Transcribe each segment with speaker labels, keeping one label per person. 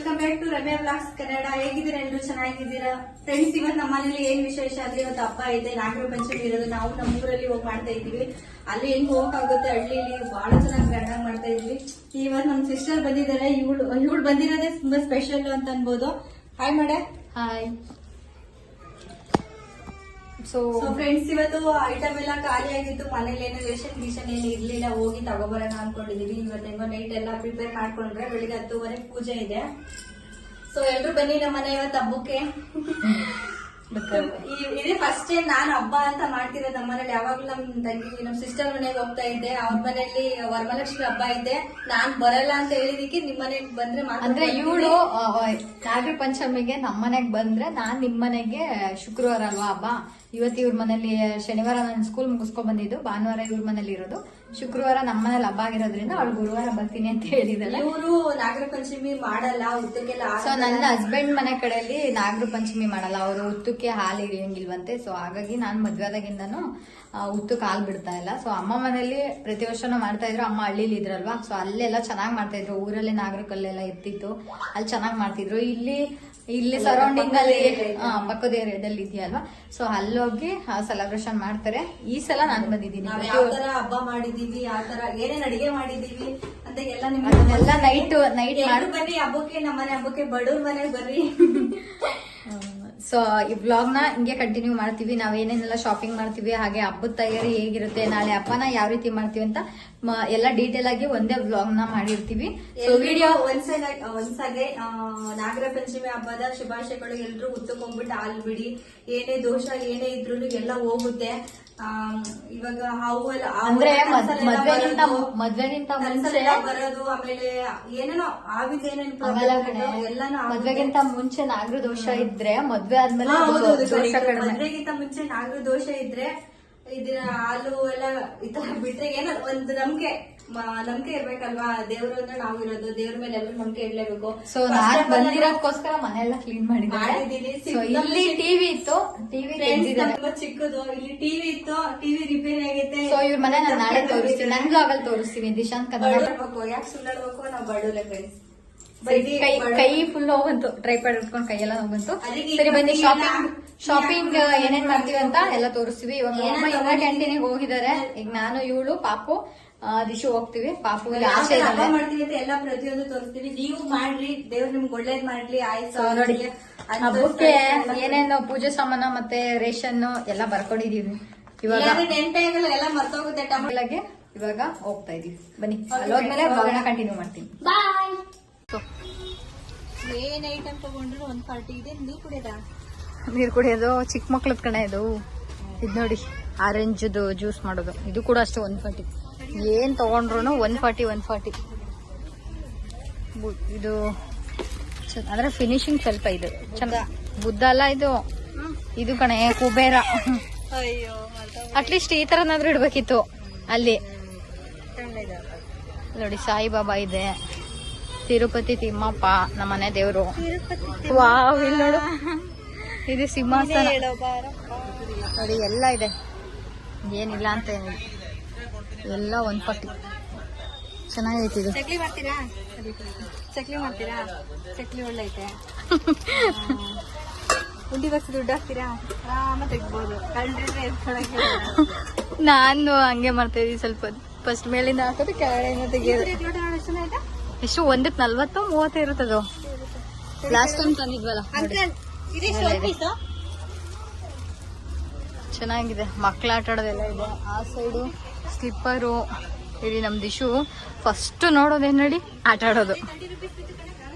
Speaker 1: Welcome back to Ramya vlogs Kannada. ಹೇಗಿದ್ದೀರಾ ಎಲ್ಲರೂ? ಚೆನ್ನಾಗಿದ್ದೀರಾ ಫ್ರೆಂಡ್ಸ್? ಇವತ್ತು ನಮ್ಮ ಮನೇಲಿ ಏನ್ ವಿಶೇಷ ಅಂದ್ರೆ ಇವತ್ತು ಹಬ್ಬ ಇದೆ, ನಾಗರ ಪಂಚಮಿ ಇರೋದು. ನಾವು ನಮ್ಮೂರಲ್ಲಿ ಹೋಗಿ ಮಾಡ್ತಾ ಇದೀವಿ. ಅಲ್ಲಿ ಹೆಂಗ್ ಹೋಗಕ್ಕಾಗುತ್ತೆ, ಹಳ್ಳಿಲಿ ಬಹಳ ಚೆನ್ನಾಗಿ ಗ್ರ್ಯಾಂಡ್ ಆಗಿ ಮಾಡ್ತಾ ಇದೀವಿ. ಇವತ್ತು ನಮ್ ಸಿಸ್ಟರ್ ಬಂದಿದ್ದಾರೆ. ಇವಳು ಬಂದಿರೋದೇ ತುಂಬಾ ಸ್ಪೆಷಲ್ ಅಂತ ಅನ್ಬೋದು. ಹಾಯ್ ಮಾಡೆ.
Speaker 2: ಹಾಯ್.
Speaker 1: ಸೊ ಫ್ರೆಂಡ್ಸ್, ಇವತ್ತು ಐಟಮ್ ಎಲ್ಲ ಖಾಲಿ ಆಗಿತ್ತು. ಮನೇಲಿ ಏನು ರೇಷನ್ ಗೀಷನ್ ಏನು ಇರ್ಲಿಲ್ಲ, ಹೋಗಿ ತಗೋಬರೋಣ ಅನ್ಕೊಂಡಿದೀವಿ. ಇವತ್ತು ನೈಟ್ ಎಲ್ಲ ಪ್ರಿಪೇರ್ ಮಾಡ್ಕೊಂಡ್ರೆ ಬೆಳಿಗ್ಗೆ 10:30 ಪೂಜೆ ಇದೆ. ಸೊ ಎಲ್ರು ಬನ್ನಿ ನಮ್ಮ ಮನೆ ಇವತ್ತು ಹಬ್ಬಕ್ಕೆ. ಇದೇ ಫಸ್ಟ್ ಟೈಮ್ ನಾನು ಹಬ್ಬ ಅಂತ ಮಾಡ್ತಿರೋದು ನಮ್ಮ ಮನೇಲಿ. ಯಾವಾಗ್ಲೂ ನಮ್ ತಂಗಿ ನಮ್ ಸಿಸ್ಟರ್ ಮನೆಗೆ ಹೋಗ್ತಾ ಇದ್ದೆ. ಅವ್ರ ಮನೆಯಲ್ಲಿ ವರಮಹಾಲಕ್ಷ್ಮಿ ಹಬ್ಬ ಇದೆ. ನಾನ್ ಬರಲ್ಲ ಅಂತ ಹೇಳಿದಕ್ಕೆ ನಿಮ್ ಮನೆಗ್ ಬಂದ್ರೆ
Speaker 2: ಅಂದ್ರೆ ಇವಳು ನಾಗರ ಪಂಚಮಿಗೆ ನಮ್ ಮನೆಗ್ ಬಂದ್ರೆ ನಾನ್ ನಿಮ್ ಮನೆಗೆ ಶುಕ್ರವಾರ ಅಲ್ವಾ ಹಬ್ಬ. ಇವತ್ತು ಇವ್ರ ಮನೇಲಿ ಶನಿವಾರ ನಾನು ಸ್ಕೂಲ್ ಮುಗಿಸ್ಕೊಂಡ್ ಬಂದಿದ್ದು, ಭಾನುವಾರ ಇವ್ರ ಮನೇಲಿ ಇರೋದು, ಶುಕ್ರವಾರ ನಮ್ಮ ಮನೇಲಿ ಹಬ್ಬ ಆಗಿರೋದ್ರಿಂದ ಅವಳು ಗುರುವಾರ ಬರ್ತೀನಿ ಅಂತ ಹೇಳಿದಾಳೆ.
Speaker 1: ಇವರು ನಾಗರ ಪಂಚಮಿ ಮಾಡಲ್ಲ, ಉತ್ತಕ್ಕೆಲ್ಲ.
Speaker 2: ಸೊ ನನ್ನ ಹಸ್ಬೆಂಡ್ ಮನೆ ಕಡೆಯಲ್ಲಿ ನಾಗರ ಪಂಚಮಿ ಮಾಡಲ್ಲ, ಅವರು ಉತ್ತಕ್ಕೆ ಹಾಲು ಹಿಡಿಯಂಗಿಲ್ವಂತೆ. ಸೊ ಹಾಗಾಗಿ ನಾನ್ ಮದ್ವೆ ಆದಾಗಿಂದನು ಉತ್ತಕ್ಕೆ ಹಾಲು ಬಿಡ್ತಾ ಇಲ್ಲ. ಸೊ ಅಮ್ಮ ಮನೇಲಿ ಪ್ರತಿ ವರ್ಷನೂ ಮಾಡ್ತಾ ಇದ್ರು. ಅಮ್ಮ ಹಳ್ಳಿಲಿ ಇದ್ರಲ್ವಾ, ಸೊ ಅಲ್ಲೆಲ್ಲ ಚೆನ್ನಾಗ್ ಮಾಡ್ತಾ ಇದ್ರು. ಊರಲ್ಲಿ ನಾಗರ ಕಲ್ಲೆಲ್ಲ ಇರ್ತಿತ್ತು, ಅಲ್ಲಿ ಚೆನ್ನಾಗ್ ಮಾಡ್ತಿದ್ರು. ಇಲ್ಲಿ ಸರೌಂಡಿಂಗ್ ಅಲ್ಲಿ ಪಕ್ಕದ ಏರಿಯಾದಲ್ಲಿ ಇದೆಯಲ್ವಾ, ಸೊ ಅಲ್ಲೋಗಿ ಸೆಲೆಬ್ರೇಷನ್ ಮಾಡ್ತಾರೆ. ಈ ಸಲ ನಾನು ಬಂದಿದ್ದೀನಿ.
Speaker 1: ಯಾವ ತರ ಹಬ್ಬ ಮಾಡಿದೀವಿ, ಯಾವ ತರ ಏನೇನ್ ಅಡಿಗೆ ಮಾಡಿದೀವಿ ಅಂತ ಎಲ್ಲ
Speaker 2: ನೈಟ್
Speaker 1: ಬನ್ನಿ ಹಬ್ಬಕ್ಕೆ, ನಮ್ಮ ಮನೆ ಹಬ್ಬಕ್ಕೆ, ಬಡವ್ರ ಮನೆಗೆ ಬರ್ರಿ.
Speaker 2: ಸೊ ಈ ವ್ಲಾಗ್ ನ ಹಿಂಗೆ ಕಂಟಿನ್ಯೂ ಮಾಡ್ತೀವಿ. ನಾವೇನೇನೆಲ್ಲ ಶಾಪಿಂಗ್ ಮಾಡ್ತೀವಿ, ಹಾಗೆ ಹಬ್ಬದ ತಯಾರಿ ಹೇಗಿರುತ್ತೆ, ನಾಳೆ ಹಬ್ಬನ ಯಾವ ರೀತಿ ಮಾಡ್ತೀವಿ ಅಂತ ಎಲ್ಲ ಡೀಟೇಲ್ ಆಗಿ ಒಂದೇ ವ್ಲಾಗ್ ನ ಮಾಡಿರ್ತೀವಿ. ಸೊ ವಿಡಿಯೋ
Speaker 1: ಒಂದ್ಸಾಗೆ ನಾಗರ ಪಂಚಮಿ ಹಬ್ಬದ ಶುಭಾಶಯಗಳು. ಎಲ್ರು ಉತ್ತಕ್ಕೆ ಹೋಗ್ಬಿಟ್ಟು ಹಾಲ್ ಬಿಡಿ. ಏನೇ ದೋಷ ಏನೇ ಇದ್ರು ಎಲ್ಲ ಹೋಗುತ್ತೆ. ಇವಾಗ ಹಾವು ಎಲ್ಲ
Speaker 2: ಅಂದ್ರೆ ಮದ್ವೆಗಿಂತ ಮುಂಚೆ
Speaker 1: ಬರೋದು, ಆಮೇಲೆ ಏನೇನೋ ಆವಿದ
Speaker 2: ಮದ್ವೆಗಿಂತ ಮುಂಚೆ ನಾಗರ ದೋಷ ಇದ್ರೆ ಮದ್ವೆ ಆದ್ಮೇಲೆ
Speaker 1: ಮದ್ವೆಗಿಂತ ಮುಂಚೆ ನಾಗರ ದೋಷ ಇದ್ರೆ ಇದನ್ನ ಹಾಲು ಎಲ್ಲ ಈ ತರ ಬಿಟ್ರೆ ಏನೋ ಒಂದು ನಂಬಿಕೆ ಇರ್ಬೇಕಲ್ವಾ. ದೇವ್ರು ಅಂದ್ರೆ ನಾವು ಇರೋದು, ದೇವ್ರ ಮೇಲೆ ಎಲ್ಲರೂ ನಂಬಿಕೆ ಇಡ್ಲೇಬೇಕು.
Speaker 2: ಸೊ ನಾನ್ ಬಂದಿರೋದಕ್ಕೋಸ್ಕರ ಮನೆಯೆಲ್ಲ ಕ್ಲೀನ್ ಮಾಡಿದ್ದೀನಿ. ಇಲ್ಲಿ ಟಿವಿ ಇತ್ತು, ಟಿವಿ
Speaker 1: ತುಂಬಾ ಚಿಕ್ಕದು. ಇಲ್ಲಿ ಟಿವಿ ಇತ್ತು, ಟಿವಿ ರಿಪೇರಿ ಆಗೈತೆ.
Speaker 2: ಸೊ ಇವ್ರ ಮನೆ ನಾನು ನಾಳೆ ತೋರಿಸ್ತೀನಿ, ನನ್ ಬ್ಲಾಗಲ್ಲಿ ತೋರಿಸ್ತೀನಿ. ದಿಶಾಂತ್ ಕನ್ನಡ
Speaker 1: ಯಾಕೆ ಸುಳ್ಳಾಡ್ಬೇಕು, ನಾವು ಬಡವ್ರೆ ಫ್ರೆಂಡ್ಸ್.
Speaker 2: ಕೈ ಫುಲ್ ಹೋಗಂತು, ಟ್ರೈಪಾಡ್ ಇಟ್ಕೊಂಡು ಕೈಯೆಲ್ಲ ಹೋಗಂತು. ಸರಿ ಬನ್ನಿ, ಶಾಪಿಂಗ್ ಏನೇನ್ ಮಾಡ್ತೀವಿ ಅಂತ ಎಲ್ಲ ತೋರಿಸ್ತೀವಿ. ಇವಾಗ ಅಮ್ಮ ಇವಾಗ ಕ್ಯಾಂಟೀನಿಗೆ ಹೋಗಿದ್ದಾರೆ. ಈಗ ನಾನು, ಇವಳು, ಪಾಪು, ದಿಶು ಹೋಗ್ತೀವಿ. ಪಾಪು ಆಸೆ
Speaker 1: ಮಾಡ್ತೀವಿ ಅಂತ ಎಲ್ಲ ಪ್ರತಿಯೊಂದು ತೋರಿಸ್ತೀವಿ. ನೀವು ಮಾಡ್ರಿ, ದೇವ್ರು ನಿಮ್ಗೆ ಒಳ್ಳೇದ್ ಮಾಡ್ಲಿ. ಆಯ್ತು
Speaker 2: ನೋಡಿ, ಹಬ್ಬಕ್ಕೆ ಏನೇನು ಪೂಜೆ ಸಾಮಾನ ಮತ್ತೆ ರೇಷನ್ ಎಲ್ಲ ಬರ್ಕೊಂಡಿದೀವಿ. ಇವಾಗ
Speaker 1: ನೆನ್ಪೆ ಆಗಲ್ಲ, ಎಲ್ಲ ಮರ್ತೋಗುತ್ತೆ.
Speaker 2: ಟಮಾಟೋಗೆ ಇವಾಗ ಹೋಗ್ತಾ ಇದೀವಿ. ಬನ್ನಿ, ಅಲ್ಲೋದ್ಮೇಲೆ ವ್ಲಾಗ್ನ ಕಂಟಿನ್ಯೂ ಮಾಡ್ತೀನಿ. ಬಾಯ್.
Speaker 1: ಏನ್ ಐಟಮ್ ತಗೊಂಡ್ರು 140 ಇದೆ.
Speaker 2: ನೀರ್ ಕುಡಿಯೋದು ಚಿಕ್ಕ ಮಕ್ಳದ್ ಕಣ ಇದು. ಇದ್ ನೋಡಿ, ಆರೆಂಜ್ ಜ್ಯೂಸ್ ಮಾಡೋದು. ಇದು ಕೂಡ ಅಷ್ಟೇ 140. ಏನ್ ತಗೊಂಡ್ರು 140. ಇದು ಅಂದ್ರೆ ಫಿನಿಶಿಂಗ್ ಸ್ವಲ್ಪ ಇದು ಚಂದ. ಬುದ್ಧ ಅಲ್ಲ ಇದು ಕಣೆ ಕುಬೇರ. ಅಟ್ಲೀಸ್ಟ್ ಈ ತರನಾದ್ರೂ ಇಡ್ಬೇಕಿತ್ತು ಅಲ್ಲಿ. ನೋಡಿ, ಸಾಯಿಬಾಬಾ ಇದೆ, ತಿರುಪತಿ ತಿಮ್ಮಪ್ಪ ನಮ್ಮನೆ ದೇವ್ರು. ವಾವ್, ಇಲ್ಲಿ ನೋಡು, ಇದು ಸಿಂಹಾಸನ ನೋಡಿ, ಎಲ್ಲ ಇದೆ. ಏನಿಲ್ಲ ಅಂತ ಏನಿಲ್ಲ, ಎಲ್ಲ 140. ಚೆನ್ನಾಗೈತಿ ಇದು.
Speaker 1: ಚಕ್ಲಿ ಮಾಡ್ತೀರಾ? ಚಕ್ಲಿ ಒಳ್ಳೈತೆ. ಉಂಡಿ ಬಸ್ ದುಡ್ಡು ಹಾಕ್ತೀರಾ? ಆರಾಮ ತೆಗ್ಬೋದು.
Speaker 2: ನಾನು ಹಂಗೆ ಮಾಡ್ತಾ ಇದೀವಿ. ಸ್ವಲ್ಪ ಫಸ್ಟ್ ಮೇಲಿಂದ ಹಾಕೋದು, ಕೆಳಗಡೆ ತೆಗಿಯೋದು. ಎಷ್ಟು ಒಂದಕ್ಕೆ 40-30 ಇರುತ್ತದು. Last time ತಂದಿದ್ವಲ್ಲ. ಚೆನ್ನಾಗಿದೆ. ಮಕ್ಳ ಆಟ ಆಡೋದೆಲ್ಲ ಇದೆ. ಆ ಸೈಡು ಸ್ಲಿಪ್ಪರು. ಇಲ್ಲಿ ನಮ್ ದಿಶು ಫಸ್ಟ್ ನೋಡೋದೇನ್ ನೋಡಿ, ಆಟ ಆಡೋದು.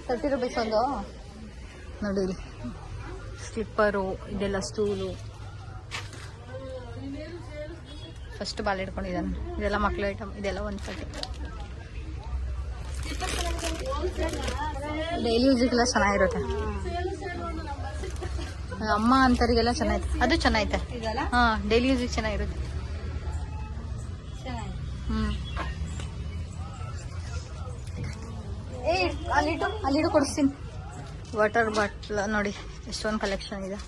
Speaker 2: 30 ರೂಪೀಸ್ ಒಂದು. ನೋಡಿ ಇಲ್ಲಿ ಸ್ಲಿಪ್ಪರು, ಇದೆಲ್ಲ ಸ್ಟೂಲು. First ball ಇಟ್ಕೊಂಡಿದ್ದಾನೆ. ಇದೆಲ್ಲ ಮಕ್ಳ ಐಟಮ್, ಇದೆಲ್ಲ 140. ಡೈಲಿ ಯೂಸಿಗೆಲ್ಲ ಚೆನ್ನಾಗಿರುತ್ತೆ. ಅಮ್ಮ ಅಂತರಿಗೆಲ್ಲ ಚೆನ್ನಾಗಿದೆ. ಅದು ಚೆನ್ನಾಗೈತೆ. ಹಾ, ಡೈಲಿ ಯೂಸಿಗೆ ಚೆನ್ನಾಗಿರುತ್ತೆ. ಅಲ್ಲಿಡು ಕೊಡಿಸ್ತೀನಿ. ವಾಟರ್ ಬಾಟ್ಲ್ ನೋಡಿ, ಎಷ್ಟೊಂದು ಕಲೆಕ್ಷನ್ ಇದೆ.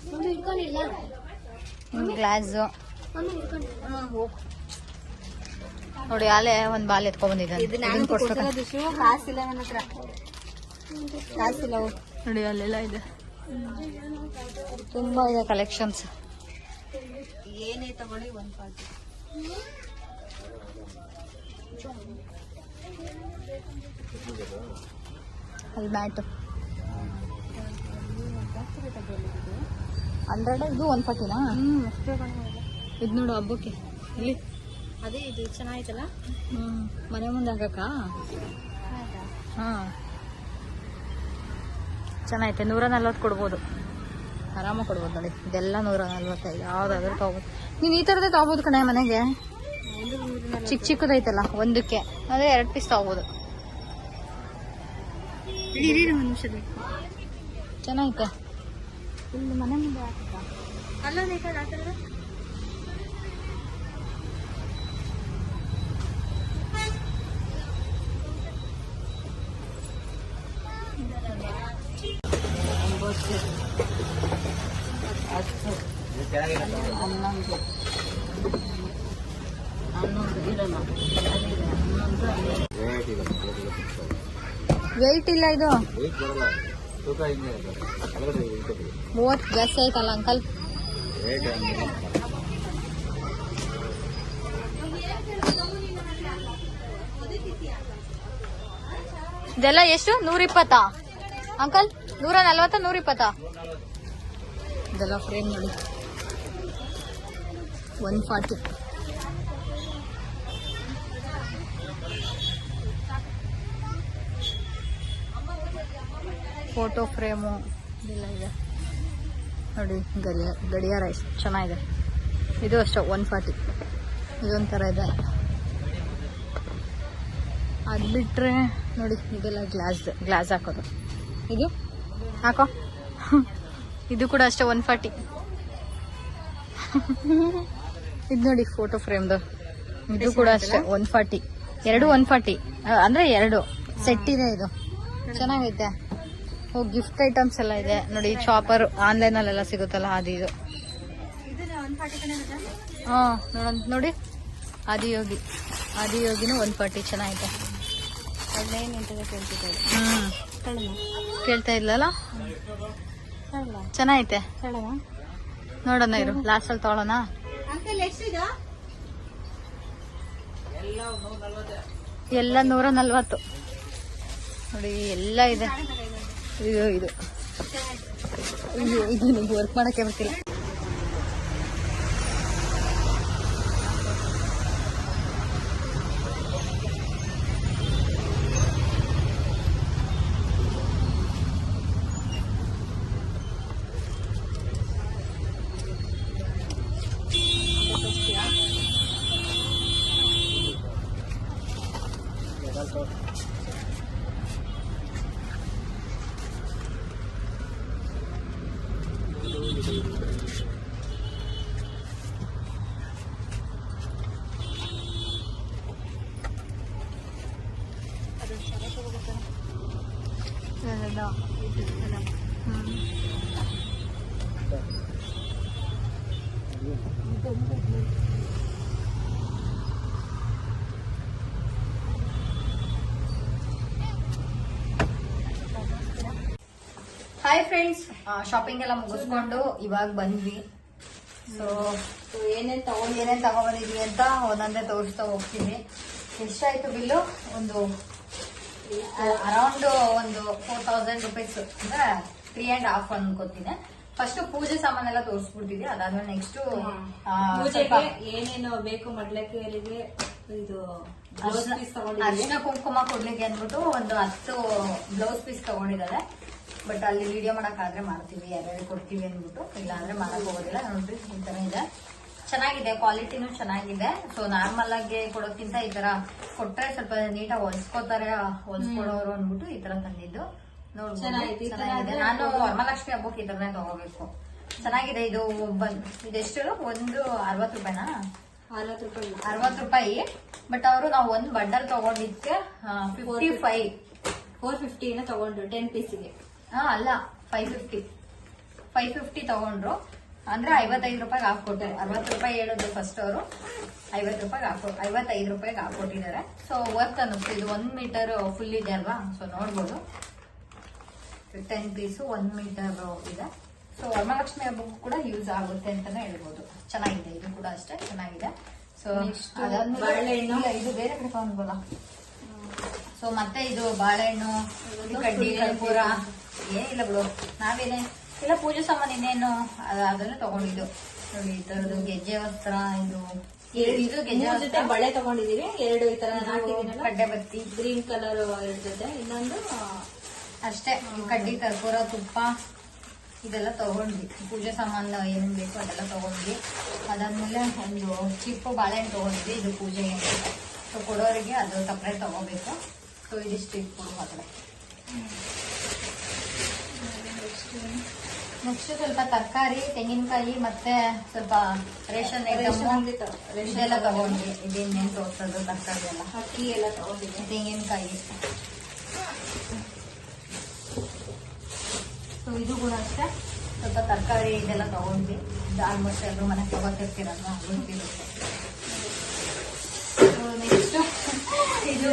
Speaker 2: ಗ್ಲಾಸ್ ನೋಡಿ, ಅಲ್ಲೇ ಒಂದ್ ಬಾಲ್ ಎತ್ಕೊಂಡ್ ಬಂದಿದ್ದಾನೆ.
Speaker 1: ಕಾಸಿಲ್ಲ ನನ್ನ ಹತ್ರ. ಕಾಸಿಲ್ಲ
Speaker 2: ನೋಡಿ ಅಲ್ಲೆಲ್ಲ ಇದೆ, ತುಂಬಾ ಇದೆ ಕಲೆಕ್ಷನ್ಸ್.
Speaker 1: ಏನೇ ತಗೊಳ್ಳಿ ಒಂದು ಪಾರ್ಟಿ.
Speaker 2: ಅಲ್ಲಿ ಮ್ಯಾಟ್ 100, ಇದು 140ನಾ? ಇದು ನೋಡು ಹಬ್ಬಕ್ಕೆ ಇಲ್ಲಿ.
Speaker 1: ಅದೇ ಇದು ಚೆನ್ನಾಯ್ತಲ್ಲ.
Speaker 2: ಮನೆ ಮುಂದೆ ಹಾಕಕ್ಕ. ಹಾ ಚೆನ್ನಾಗೈತೆ. 140 ಕೊಡ್ಬೋದು, ಆರಾಮಾಗಿ ಕೊಡ್ಬೋದು ನೋಡಿ. ಇದೆಲ್ಲ 145, ಯಾವ್ದಾದ್ರು ತಗೋಬೋದು. ನೀನು ಈ ಥರದೇ ತಗೋಬೋದು ಕಣೆ ಮನೆಗೆ. ಚಿಕ್ಕ ಚಿಕ್ಕದೈತಲ್ಲ ಒಂದಕ್ಕೆ, ಅದೇ 2 ಪೀಸ್ ತಗೋಬೋದು. ಚೆನ್ನಾಗೈತೆ. ಇಲ್ಲಿ ಮನೆ ಮುಂದೆ ಹಾಕಕ್ಕ.
Speaker 1: ಅಲ್ಲ ಬೇಕಾದ್ರೆ ಆ ಥರ
Speaker 2: ವೆಯ್ಟ್ ಇಲ್ಲ ಇದು. 30 ಜಾಸ್ತಿ ಆಯ್ತಲ್ಲ ಅಂಕಲ್. ಇದೆಲ್ಲ ಎಷ್ಟು? 120 ಅಂಕಲ್? 140, 120. ಇದೆಲ್ಲ ಫ್ರೇಮ್ ನೋಡಿ 140. ಫೋಟೋ ಫ್ರೇಮು ಇದೆಲ್ಲ ಇದೆ ನೋಡಿ. ಗಡಿಯಾರ ಎಷ್ಟು ಚೆನ್ನಾಗಿದೆ. ಇದು ಅಷ್ಟೇ 140. ಇದೊಂಥರ ಇದೆ. ಅದು ಬಿಟ್ಟರೆ ನೋಡಿ ಇದೆಲ್ಲ ಗ್ಲಾಸ್ ಹಾಕೋದು. ಇದು ಹಾಕೋ. ಇದು ಕೂಡ ಅಷ್ಟೇ 140. ಇದು ನೋಡಿ ಫೋಟೋ ಫ್ರೇಮ್ದು. ಇದು ಕೂಡ ಅಷ್ಟೇ 140. ಎರಡು 140 ಅಂದರೆ 2 ಸೆಟ್ ಇದೆ. ಇದು ಚೆನ್ನಾಗೈತೆ. ಗಿಫ್ಟ್ ಐಟಮ್ಸ್ ಎಲ್ಲ ಇದೆ ನೋಡಿ. ಚಾಪರ್ ಆನ್ಲೈನಲ್ಲೆಲ್ಲ ಸಿಗುತ್ತಲ್ಲ ಅದು. ಇದು ಹಾಂ ನೋಡೋಣ ನೋಡಿ. ಆದಿಯೋಗಿನೂ 140 ಚೆನ್ನಾಗೈತೆ. ಕೇಳ್ತಾ ಇಲ್ಲಲ್ಲ. ಚೆನ್ನಾಗೈತೆ ನೋಡೋಣ. ಇರು ಲಾಸ್ಟಲ್ಲಿ ತಗೊಳ್ಳೋಣ. ಎಲ್ಲ 140 ನೋಡಿ. ಎಲ್ಲ ಇದೆ. ಇದು ನಿಮ್ಗೆ ವರ್ಕ್ ಮಾಡೋಕ್ಕೆ ಬರ್ತಿಲ್ಲ. ಹಾಯ್ ಫ್ರೆಂಡ್ಸ್, ಶಾಪಿಂಗ್ ಎಲ್ಲ ಮುಗಿಸ್ಕೊಂಡು ಇವಾಗ ಬಂದ್ವಿ. ಸೊ ಏನೇನ್ ತಗೊಂಡ್ಬಂದಿದ್ವಿ ಅಂತ ಒಂದೊಂದೇ ತೋರಿಸ್ತಾ ಹೋಗ್ತೀವಿ. ಎಷ್ಟಾಯ್ತು ಬಿಲ್ಲು? ಅರೌಂಡ್ 4000 ರುಪೀಸ್, ಅಂದ್ರೆ 3.5 ಅನ್ಕೋತೀನಿ. ಫಸ್ಟ್ ಪೂಜೆ ಸಾಮಾನೆಲ್ಲ ತೋರಿಸ್ಬಿಡ್ತೀವಿ. ಅದಾದ್ಮೇಲೆ ನೆಕ್ಸ್ಟ್
Speaker 1: ಪೂಜೆಗೆ ಏನೇನು ಬೇಕು ಮಡ್ಲಕ್ಕಿಯರಿಗೆ ಇದು
Speaker 2: ಅರ್ಶಿನ ಕುಂಕುಮ ಕೊಡ್ಲಿಕ್ಕೆ ಅಂದ್ಬಿಟ್ಟು 10 ಬ್ಲೌಸ್ ಪೀಸ್ ತಗೊಂಡಿದ್ದಾರೆ. ಬಟ್ ಅಲ್ಲಿ ವಿಡಿಯೋ ಮಾಡಕ್ಕಾದ್ರೆ ಮಾಡ್ತೀವಿ, ಯಾರ್ಯಾರು ಕೊಡ್ತೀವಿ ಅಂದ್ಬಿಟ್ಟು. ಇಲ್ಲ ಅಂದ್ರೆ ಮಾಡಕ್ ಹೋಗೋದಿಲ್ಲ. ನೋಡ್ರಿ ಈ ತರ ಇದೆ, ಚೆನ್ನಾಗಿದೆ. ಕ್ವಾಲಿಟಿನೂ ಚೆನ್ನಾಗಿದೆ. ಸೊ ನಾರ್ಮಲ್ ಆಗಿ ಕೊಡೋಕ್ಕಿಂತ ಈ ತರ ಕೊಟ್ರೆ ಸ್ವಲ್ಪ ನೀಟಾಗಿ ಹೊಲ್ಸ್ಕೊತಾರೆ, ಹೊಲ್ಸ್ಕೊಡೋರು ಅಂದ್ಬಿಟ್ಟು ಈ ತರ ತಂದಿದ್ದು. ನೋಡ್ಬೋದು ಚೆನ್ನಾಗಿದೆ. ನಾನು ವರಮಹಾಲಕ್ಷ್ಮಿ ಹಬ್ಬಕ್ಕೆ ಈ ತರನೇ ತಗೋಬೇಕು. ಚೆನ್ನಾಗಿದೆ. ಇದೆಷ್ಟು? ಒಂದು 60 ರೂಪಾಯಿನಾ? 60 ರೂಪಾಯಿ. ಬಟ್ ನಾವು ಒಂದು ಬಂಡಲ್ ತಗೊಂಡಿದ್ಕೆ
Speaker 1: 450 ತಗೊಂಡ್ರು 10 ಪೀಸಿಗೆ.
Speaker 2: ಅಲ್ಲ 550 ತಗೊಂಡ್ರು. ಅಂದ್ರೆ 55 ರೂಪಾಯಿಗೆ ಹಾಕೊಟ್ಟೆ. 60 ರೂಪಾಯಿ ಹೇಳಿದ್ರು ಫಸ್ಟ್ ಅವರು. 55 ರೂಪಾಯಿಗೆ ಹಾಕೊಟ್ಟಿದ್ದಾರೆ. ಸೊ ವರ್ಕ್ ಅನ್ನಿಸ್ತು. ಇದು 1 ಮೀಟರ್ ಫುಲ್ ಇದೆ ಅಲ್ವಾ? ಸೊ ನೋಡ್ಬೋದು 10 ಪೀಸು 1 ಮೀಟರ್ ಇದೆ. ಸೊ ವರಮಹಾಲಕ್ಷ್ಮಿ ಹಬ್ಬಕ್ಕೂ ಕೂಡ ಯೂಸ್ ಆಗುತ್ತೆ ಅಂತಾನೆ ಹೇಳ್ಬೋದು. ಚೆನ್ನಾಗಿದೆ, ಇದು ಕೂಡ ಅಷ್ಟೇ ಚೆನ್ನಾಗಿದೆ. ಸೊ ಅದಾದ್ಮೇಲೆ
Speaker 1: ಬಾಳೆಹಣ್ಣು.
Speaker 2: ಇಲ್ಲ, ಇದು ಬೇರೆ ಕಡೆ ತಗೊಂಡ್ಬೋಲ್ಲ. ಸೊ ಮತ್ತೆ ಇದು ಬಾಳೆಹಣ್ಣು, ಇದು ಕಡ್ಡಿ ಕರ್ಪೂರ ಏನಿಲ್ಲ ಬಿಡು, ನಾವೇನೆ ಇಲ್ಲ ಪೂಜೆ ಸಾಮಾನು ಇನ್ನೇನು ಅದನ್ನ ತಗೊಂಡಿದ್ದು ನೋಡಿ. ಈ ತರದ್ದು ಗೆಜ್ಜೆ ವಸ್ತ್ರ, ಇದು ಗೆಜ್ಜೆ
Speaker 1: ಮೂರ್ ಜೊತೆ
Speaker 2: ವಸ್ತ್ರ,
Speaker 1: ಬಳೆ ತಗೊಂಡಿದೀವಿ. 2 ಈ ತರ ಹಾಕಿದೀನಲ್ಲ,
Speaker 2: ಕಡ್ಡೆ ಬತ್ತಿ
Speaker 1: ಗ್ರೀನ್ ಕಲರ್ 2 ಜೊತೆ, ಇನ್ನೊಂದು
Speaker 2: ಅಷ್ಟೇ. ಕಡ್ಡಿ ಕರ್ಪೂರ, ತುಪ್ಪ ಇದೆಲ್ಲ ತಗೊಂಡ್ವಿ. ಪೂಜೆ ಸಾಮಾನು ಏನೇನು ಬೇಕು ಅದೆಲ್ಲ ತಗೊಂಡ್ವಿ. ಅದಾದ್ಮೇಲೆ ಒಂದು ಚಿಪ್ಪು ಬಾಳೆಹಣ್ಣು ತಗೊಂಡ್ವಿ, ಇದು ಪೂಜೆಗೆ. ಸೊ ಕೊಡೋರಿಗೆ ಅದು ಸಪ್ರೇಟ್ ತಗೋಬೇಕು. ಸೊ ಇದಿಷ್ಟು ಇಟ್ಕೊಡು ಆ ಕಡೆ. ನೆಕ್ಸ್ಟ್ ಸ್ವಲ್ಪ ತರಕಾರಿ, ತೆಂಗಿನಕಾಯಿ ಮತ್ತೆ ಸ್ವಲ್ಪ ರೇಷನ್ ಐಟಮ್ ಇದೆಲ್ಲ ತಗೊಂಡ್ವಿ. ಇದೇನೇನು ತೋರ್ಸೋದು ತರಕಾರಿ ಎಲ್ಲ,
Speaker 1: ಅಕ್ಕಿ ಎಲ್ಲ ತಗೊಂಡಿದ್ದೆ.
Speaker 2: ತೆಂಗಿನಕಾಯಿ. ಸೊ ಇದು ಕೂಡ ಅಷ್ಟೇ ಸ್ವಲ್ಪ ತರಕಾರಿ ಇದೆಲ್ಲ ತಗೊಂಡ್ವಿ. ಇದು ಆಲ್ಮೋಸ್ಟ್ ಎಲ್ಲರೂ ಮನೆಗೆ ತಗೋತಿರ್ತೀರಲ್ವ, ಗೊತ್ತಿರುತ್ತೆ. ನೆಕ್ಸ್ಟ್ ಇದು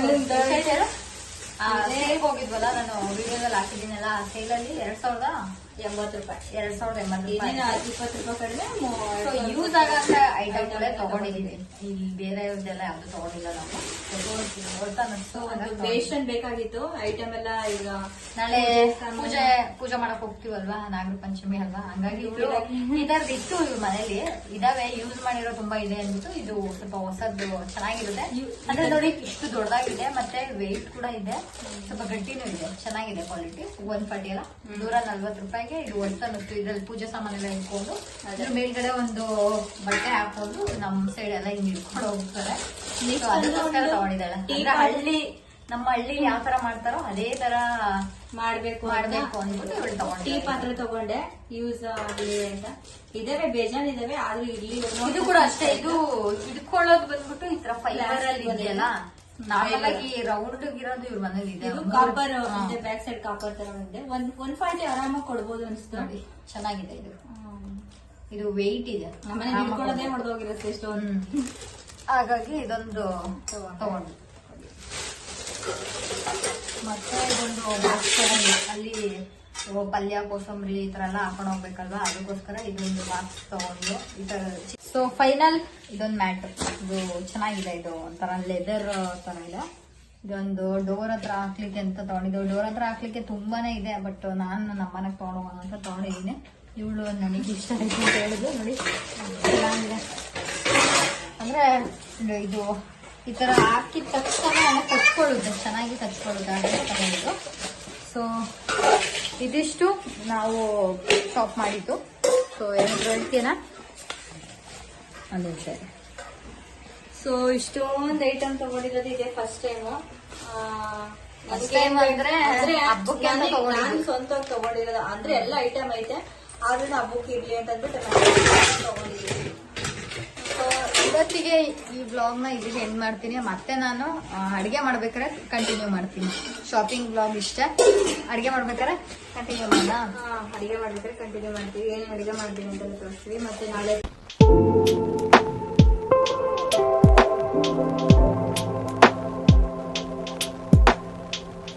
Speaker 2: ಸೇಲ್ಗೆ ಹೋಗಿದ್ವಲ್ಲ, ನಾನು ವಿಡಿಯೋದಲ್ಲಿ ಹಾಕಿದ್ದೀನಲ್ಲ, ಆ ಸೇಲಲ್ಲಿ
Speaker 1: 2,80 ರೂಪಾಯಿ.
Speaker 2: 2,080
Speaker 1: ಏನೇನು
Speaker 2: ರೂಪಾಯಿ
Speaker 1: 20 ರೂಪಾಯಿ ಕಡಿಮೆ.
Speaker 2: ಸೊ ಯೂಸ್ ಆಗಂತ ಐಟಮ್ಗಳೇ ತಗೊಂಡಿದೀವಿ. ಇಲ್ಲಿ ಬೇರೆದೆಲ್ಲ ಯಾವ್ದು ತಗೊಂಡಿಲ್ಲ ನಾವು.
Speaker 1: ಬೇಷನ್ ಬೇಕಾಗಿತ್ತು ಐಟಮ್ ಎಲ್ಲ. ಈಗ
Speaker 2: ನಾಳೆ ಪೂಜೆ ಮಾಡಕ್ ಹೋಗ್ತೀವಲ್ವಾ, ನಾಗರ ಪಂಚಮಿ ಅಲ್ವಾ, ಹಂಗಾಗಿ ಇವಳು ಇದರದ್ದು ಇತ್ತು ಇವ್ರ ಮನೇಲಿ ಇದಾವೆ, ಯೂಸ್ ಮಾಡಿರೋ ತುಂಬಾ ಇದೆ ಅಂದ್ಬಿಟ್ಟು ಇದು ಸ್ವಲ್ಪ ಹೊಸದ್ದು ಚೆನ್ನಾಗಿರುತ್ತೆ. ಅಂದ್ರೆ ನೋಡಿ ಇಷ್ಟು ದೊಡ್ಡದಾಗಿದೆ, ಮತ್ತೆ ವೆಯ್ಟ್ ಕೂಡ ಇದೆ, ಸ್ವಲ್ಪ ಗಟ್ಟಿನೂ ಇದೆ, ಚೆನ್ನಾಗಿದೆ ಕ್ವಾಲಿಟಿ. 140 ಅಲ್ಲ, 140 ರೂಪಾಯಿಗೆ ಇದು ಒಡ್ತಾನುತ್ತು. ಇದ್ರಲ್ಲಿ ಪೂಜೆ ಸಾಮಾನೆಲ್ಲ ಇಟ್ಕೊಂಡು ಅದ್ರ ಮೇಲ್ಗಡೆ ಒಂದು ಬಟ್ಟೆ ಹಾಕೊಂಡು ನಮ್ ಸೈಡ್ ಎಲ್ಲ ಹಿಂಗ್ ಇಟ್ಕೊಂಡು ಹೋಗ್ತಾರೆ. ಅದಕ್ಕೋಸ್ಕರ ತಗೊಂಡಿದ್ದಾಳೆ. ಅಂದ್ರೆ ನಮ್ಮ ಹಳ್ಳಿ ಯಾವ ತರ ಮಾಡ್ತಾರೋ ಅದೇ ತರ
Speaker 1: ಮಾಡ್ಬೇಕು
Speaker 2: ಅಂದ್ಬಿಟ್ಟು ಇವಳು
Speaker 1: ಟೀ
Speaker 2: ತಗೊಂಡಿದ್ದಾಳೆ.
Speaker 1: ಪಾತ್ರೆ ತಗೊಂಡೆ, ಯೂಸ್ ಆಗಲಿ ಅಂತ. ಇದಾವೆ ಬೇಜಾನ್ ಇದಾವೆ, ಆದ್ರೂ ಇಲ್ಲಿ
Speaker 2: ಇದು ಕೂಡ ಅಷ್ಟೇ. ಇದು ಇಟ್ಕೊಳ್ಳೋದು ಬಂದ್ಬಿಟ್ಟು ಈ ತರ ಫೈಬರ್ ಅಲ್ಲಿ ಇದೆಯಲ್ಲ, ನಾರ್ಮಲ್ ಆಗಿ ರೌಂಡ್ ಇರೋದು ಇವ್ರ ಮನೇಲಿ ಇದೆ.
Speaker 1: ಇದು ಕಾಪರ್, ಬ್ಯಾಕ್ ಸೈಡ್ ಕಾಪರ್ ತರ ಬಂದಿದೆ. 140 ಆರಾಮಾಗಿ ಕೊಡ್ಬೋದು ಅನ್ಸ್ತು.
Speaker 2: ನೋಡಿ ಚೆನ್ನಾಗಿದೆ ಇದು. ಇದು ವೆಯ್ಟ್ ಇದೆ,
Speaker 1: ನಮ್ಮನೆ ನಿಲ್ಕೊಳ್ಳೋದೇ ಹೊಡೆದೋಗಿರುತ್ತೆ ಎಷ್ಟೊಂದು.
Speaker 2: ಹಾಗಾಗಿ ಇದೊಂದು ತಗೊಂಡು. ಮತ್ತೆ ಇದೊಂದು ಬಾಕ್ಸ್ ತಗೊಂಡು, ಅಲ್ಲಿ ಪಲ್ಯ ಕೋಸಂಬರಿ ಈ ತರ ಎಲ್ಲ ಹಾಕೊಂಡು ಹೋಗ್ಬೇಕಲ್ವಾ, ಅದಕ್ಕೋಸ್ಕರ ಇದೊಂದು ಬಾಕ್ಸ್ ತಗೊಂಡು ಈ ತರ. ಸೊ ಫೈನಲ್ ಇದೊಂದು ಮ್ಯಾಟ್, ಇದು ಚೆನ್ನಾಗಿದೆ. ಇದು ಒಂಥರ ಲೆದರ್ ತರ ಇದೆ. ಇದೊಂದು ಡೋರ್ ಹತ್ರ ಹಾಕ್ಲಿಕ್ಕೆ ಅಂತ ತಗೊಂಡಿದ್ದು. ಡೋರ್ ಹತ್ರ ಹಾಕ್ಲಿಕ್ಕೆ ತುಂಬಾನೇ ಇದೆ, ಬಟ್ ನಾನು ನಮ್ಮನೆಗೆ ತಗೊಂಡೋಗೋಣ ಅಂತ ತಗೊಂಡಿದ್ದೀನಿ. ಇವಳು ನನಗೆ ಇಷ್ಟ ಆಯ್ತು ಅಂತ ಹೇಳಿದ್ರು. ನೋಡಿ ಚೆನ್ನಾಗಿದೆ, ಅಂದ್ರೆ ಇದು ಈ ತರ ಹಾಕಿದ ತಕ್ಷಣ ಕಚ್ಕೊಳ್ಳುತ್ತೆ, ಚೆನ್ನಾಗಿ ಕಚ್ಕೊಳ್ಳುತ್ತೆ, ಹಾಗೆ ತಗೊಂಡಿದ್ದು. ಸೊ ಇದಿಷ್ಟು ನಾವು ಶಾಪ್ ಮಾಡಿದ್ದು. ಸೊ ಏನಾದ್ರು ಹೇಳ್ತೀನಾ? ಒಂದು ಸರಿ.
Speaker 1: ಸೊ ಇಷ್ಟೊಂದು ಐಟಮ್ ತಗೊಂಡಿರೋದು ಇದೆ ಫಸ್ಟ್ ಟೈಮ್.
Speaker 2: ಅಂದ್ರೆ ಹಬ್ಬಕ್ಕೆ ಅಂತ ತಗೊಂಡಿದ್ದು.
Speaker 1: ನಾನು ಸ್ವಂತವಾಗಿ ತಗೊಂಡಿರೋದು ಅಂದ್ರೆ ಎಲ್ಲ ಐಟಮ್ ಐತೆ, ಆದ್ರೂ ಹಬ್ಬಕ್ಕೆ ಇರ್ಲಿ ಅಂತ ಅಂದ್ಬಿಟ್ಟು ತಗೊಂಡಿದ್ದೀನಿ.
Speaker 2: ಇವತ್ತಿಗೆ ಈ ವ್ಲಾಗ್ ನ ಇಲ್ಲಿಗೆ ಎಂಡ್ ಮಾಡ್ತೀನಿ. ಮತ್ತೆ ನಾನು ಅಡಿಗೆ ಮಾಡ್ಬೇಕಾದ್ರೆ ಕಂಟಿನ್ಯೂ ಮಾಡ್ತೀನಿ. ಶಾಪಿಂಗ್ ವ್ಲಾಗ್ ಇಷ್ಟ, ಅಡಿಗೆ ಮಾಡ್ಬೇಕಾದ್ರೆ ಕಂಟಿನ್ಯೂ ಮಾಡೋಣ.
Speaker 1: ಅಡಿಗೆ ಮಾಡ್ಬೇಕಾದ್ರೆ ಕಂಟಿನ್ಯೂ ಮಾಡ್ತೀವಿ. ಏನೇನು ಅಡಿಗೆ ಮಾಡ್ತೀನಿ ಅಂತ ತೋರಿಸ್ತೀವಿ. ಮತ್ತೆ ನಾಳೆ